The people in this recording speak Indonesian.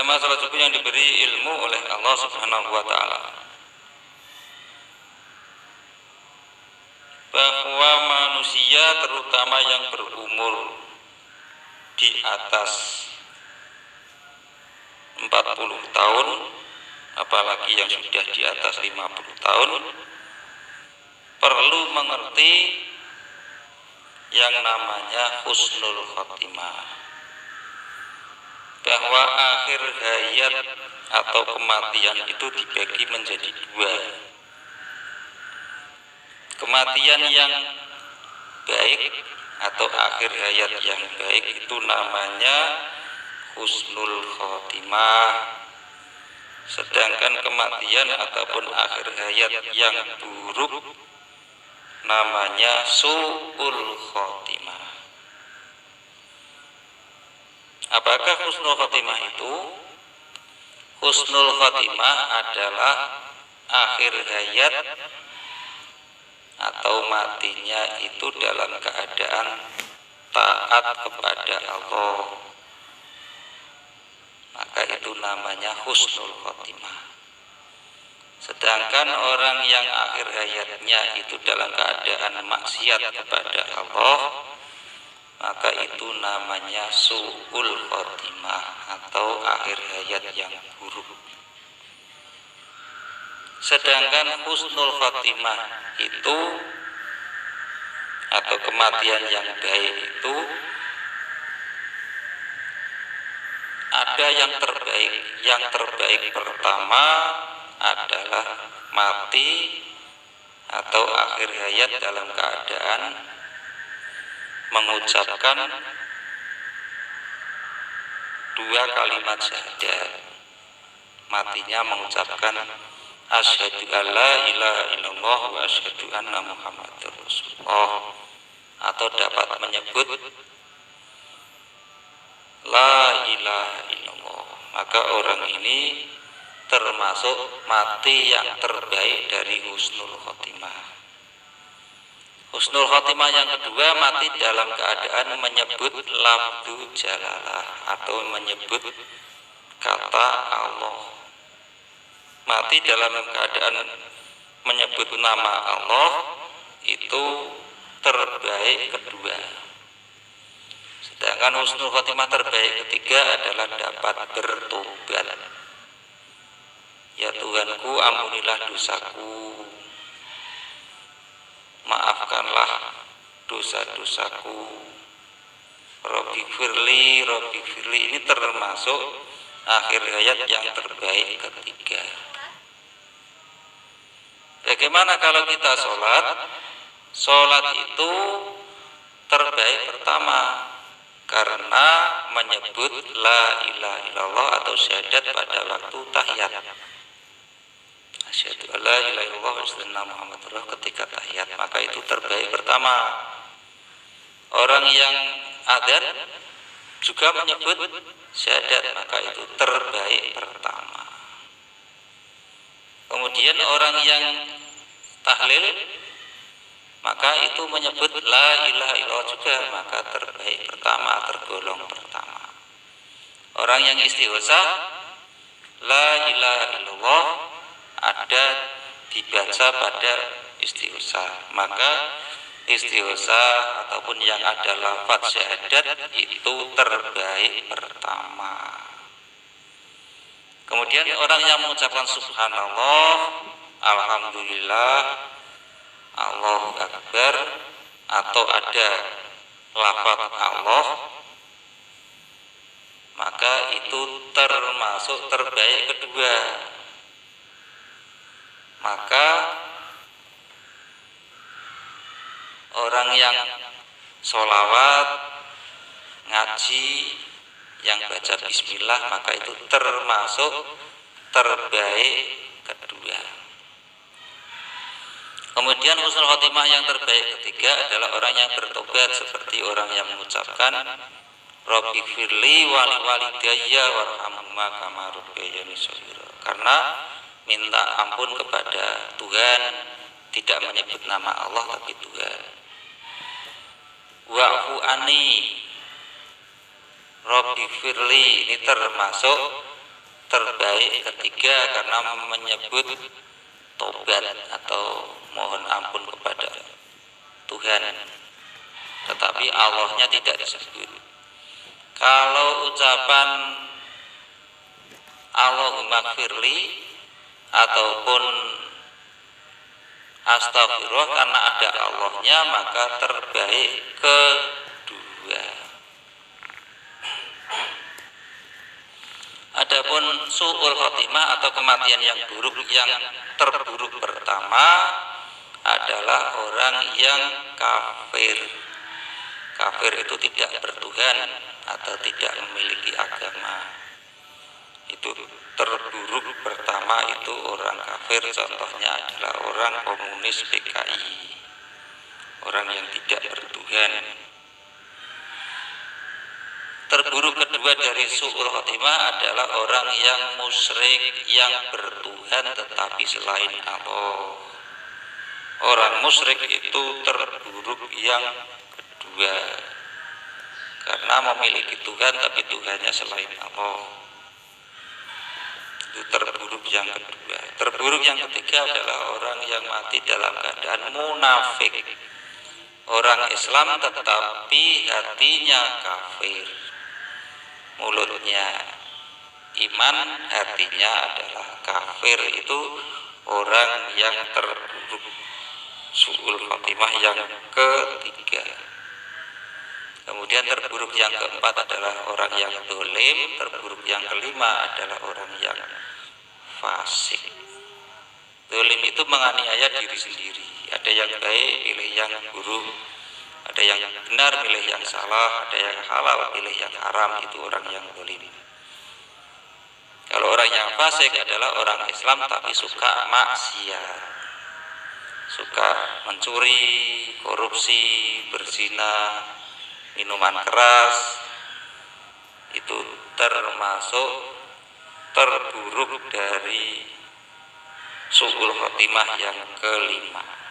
adalah salah satu yang diberi ilmu oleh Allah Subhanahu wa taala. Bahwa manusia terutama yang berumur di atas 40 tahun, apalagi yang sudah di atas 50 tahun, perlu mengerti yang namanya husnul khotimah, bahwa akhir hayat atau kematian itu dibagi menjadi dua. Kematian yang baik atau akhir hayat yang baik itu namanya husnul khotimah, sedangkan kematian ataupun akhir hayat yang buruk namanya su'ul khotimah. Apakah husnul khotimah itu? Husnul khotimah adalah akhir hayat atau matinya itu dalam keadaan taat kepada Allah, maka itu namanya husnul khotimah. Sedangkan orang yang akhir hayatnya itu dalam keadaan maksiat kepada Allah, maka itu namanya su'ul khotimah atau akhir hayat yang buruk. Sedangkan husnul khotimah itu atau kematian yang baik itu ada yang terbaik. Yang terbaik pertama adalah mati atau akhir hayat dalam keadaan mengucapkan dua kalimat syahadat. Matinya mengucapkan asyhadu alla ilaha illallah wa asyhadu anna muhammadar rasulullah, atau dapat menyebut la ilaha illallah. Maka orang ini termasuk mati yang terbaik dari husnul khotimah. Husnul khotimah yang kedua, mati dalam keadaan menyebut lafzu jalalah atau menyebut kata Allah. Mati dalam keadaan menyebut nama Allah itu terbaik kedua. Sedangkan husnul khotimah terbaik ketiga adalah dapat bertobat. Ya Tuhanku, ampunilah dosaku, maafkanlah dosa-dosaku. Robbi firli ini termasuk akhir hayat yang terbaik ketiga. Bagaimana kalau kita sholat? Sholat itu terbaik pertama karena menyebut la ilaha illallah atau syahadat pada waktu tahiyat. Asyhadu alla ilaha illallah wa asyhadu anna muhammadar rasulullah ketika tahiyat, maka itu terbaik pertama. Orang yang adzan juga menyebut syahadat, maka itu terbaik pertama. Kemudian orang yang tahlil, maka itu menyebut la ilaha illallah juga, maka terbaik pertama, tergolong pertama. Orang yang istighosah, la ilaha illallah ada dibaca pada istighosah, maka istighosah ataupun yang ada lafaz syahadat itu terbaik pertama. Kemudian orang yang mengucapkan subhanallah, alhamdulillah, Allahu akbar, atau ada lafaz Allah, maka itu termasuk terbaik kedua. Maka orang yang sholawat, ngaji, yang baca bismillah, maka itu termasuk terbaik kedua. Kemudian husnul khotimah yang terbaik ketiga adalah orang yang bertobat, seperti orang yang mengucapkan Rabbi firli wali walidayya warhamhuma kama rabbayani shaghira, karena minta ampun kepada Tuhan, tidak menyebut nama Allah tapi Tuhan. Wa'fu anni Rabbi firli, ini termasuk terbaik ketiga karena menyebut tobat atau mohon ampun kepada Tuhan, tetapi Allahnya tidak disebut. Kalau ucapan Allahumma gfirli ataupun astagfirullah karena ada Allahnya, maka terbaik kedua. Adapun su'ul khotimah atau kematian yang buruk, yang terburuk pertama adalah orang yang kafir. Kafir itu tidak bertuhan atau tidak memiliki agama. Itu terburuk pertama, itu orang kafir. Contohnya adalah orang komunis PKI, orang yang tidak bertuhan. Terburuk kedua dari su'ul khotimah adalah orang yang musyrik, yang bertuhan tetapi selain Allah. Orang musyrik itu terburuk yang kedua, karena memiliki Tuhan tapi Tuhannya selain Allah. Itu terburuk yang kedua. Terburuk yang ketiga adalah orang yang mati dalam keadaan munafik, orang Islam tetapi hatinya kafir. Mulutnya iman, hatinya adalah kafir. Itu orang yang terburuk, su'ul khotimah yang ketiga. Kemudian terburuk yang keempat adalah orang yang dolim. Terburuk yang kelima adalah orang yang fasik. Dolim itu menganiaya diri sendiri. Ada yang baik pilih yang buruk, ada yang benar pilih yang salah, ada yang halal pilih yang haram. Itu orang yang dolim. Kalau orang yang fasik adalah orang Islam tapi suka maksiat, suka mencuri, korupsi, berzina, minuman keras. Itu termasuk terburuk dari su'ul khotimah yang kelima.